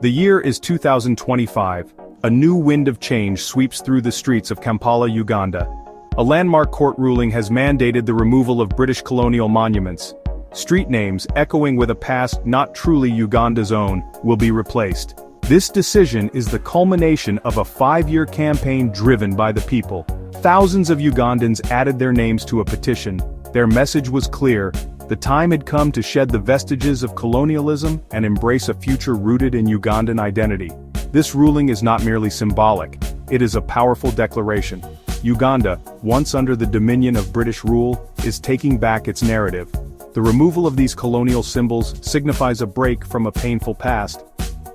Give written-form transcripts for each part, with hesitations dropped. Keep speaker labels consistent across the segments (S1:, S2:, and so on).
S1: The year is 2025. A new wind of change sweeps through the streets of Kampala, Uganda. A landmark court ruling has mandated the removal of British colonial monuments. Street names, echoing with a past not truly Uganda's own, will be replaced. This decision is the culmination of a 5-year campaign driven by the people. Thousands of Ugandans added their names to a petition. Their message was clear: the time had come to shed the vestiges of colonialism and embrace a future rooted in Ugandan identity. This ruling is not merely symbolic, it is a powerful declaration. Uganda, once under the dominion of British rule, is taking back its narrative. The removal of these colonial symbols signifies a break from a painful past.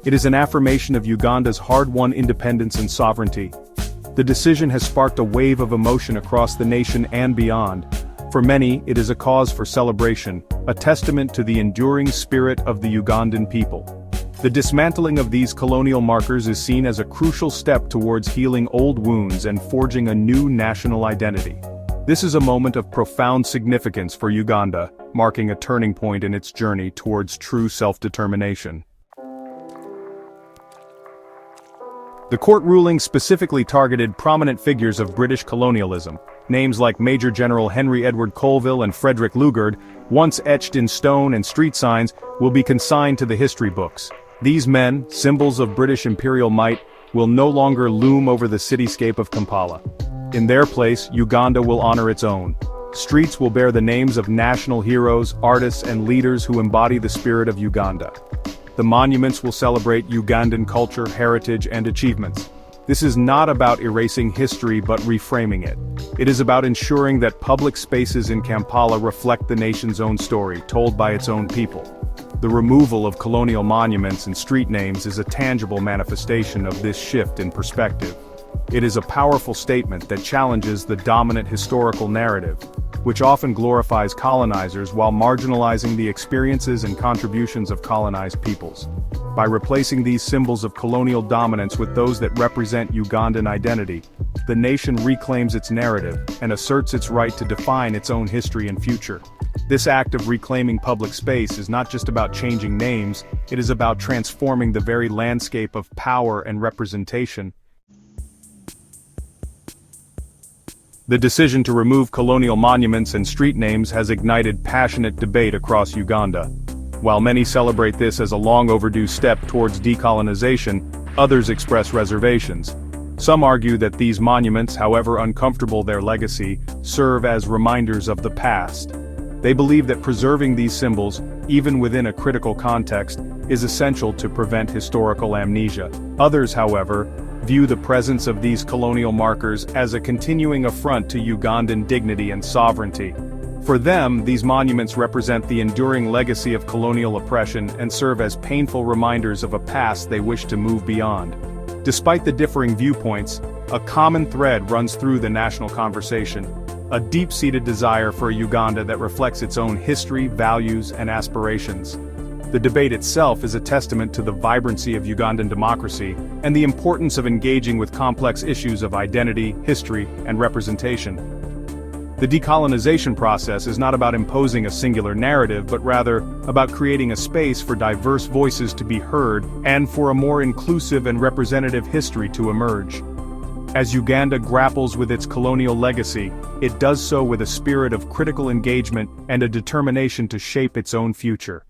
S1: It is an affirmation of Uganda's hard-won independence and sovereignty. The decision has sparked a wave of emotion across the nation and beyond. For many, it is a cause for celebration, a testament to the enduring spirit of the Ugandan people. The dismantling of these colonial markers is seen as a crucial step towards healing old wounds and forging a new national identity. This is a moment of profound significance for Uganda, marking a turning point in its journey towards true self-determination. The court ruling specifically targeted prominent figures of British colonialism. Names like Major General Henry Edward Colville and Frederick Lugard, once etched in stone and street signs, will be consigned to the history books. These men, symbols of British imperial might, will no longer loom over the cityscape of Kampala. In their place, Uganda will honor its own. Streets will bear the names of national heroes, artists, and leaders who embody the spirit of Uganda. The monuments will celebrate Ugandan culture, heritage, and achievements. This is not about erasing history but reframing it. It is about ensuring that public spaces in Kampala reflect the nation's own story, told by its own people. The removal of colonial monuments and street names is a tangible manifestation of this shift in perspective. It is a powerful statement that challenges the dominant historical narrative, which often glorifies colonizers while marginalizing the experiences and contributions of colonized peoples. By replacing these symbols of colonial dominance with those that represent Ugandan identity, the nation reclaims its narrative and asserts its right to define its own history and future. This act of reclaiming public space is not just about changing names, it is about transforming the very landscape of power and representation. The decision to remove colonial monuments and street names has ignited passionate debate across Uganda. While many celebrate this as a long overdue step towards decolonization, others express reservations. Some argue that these monuments, however uncomfortable their legacy, serve as reminders of the past. They believe that preserving these symbols, even within a critical context, is essential to prevent historical amnesia. Others, however, view the presence of these colonial markers as a continuing affront to Ugandan dignity and sovereignty. For them, these monuments represent the enduring legacy of colonial oppression and serve as painful reminders of a past they wish to move beyond. Despite the differing viewpoints, a common thread runs through the national conversation: a deep-seated desire for a Uganda that reflects its own history, values, and aspirations. The debate itself is a testament to the vibrancy of Ugandan democracy and the importance of engaging with complex issues of identity, history, and representation. The decolonization process is not about imposing a singular narrative but rather about creating a space for diverse voices to be heard and for a more inclusive and representative history to emerge. As Uganda grapples with its colonial legacy, it does so with a spirit of critical engagement and a determination to shape its own future.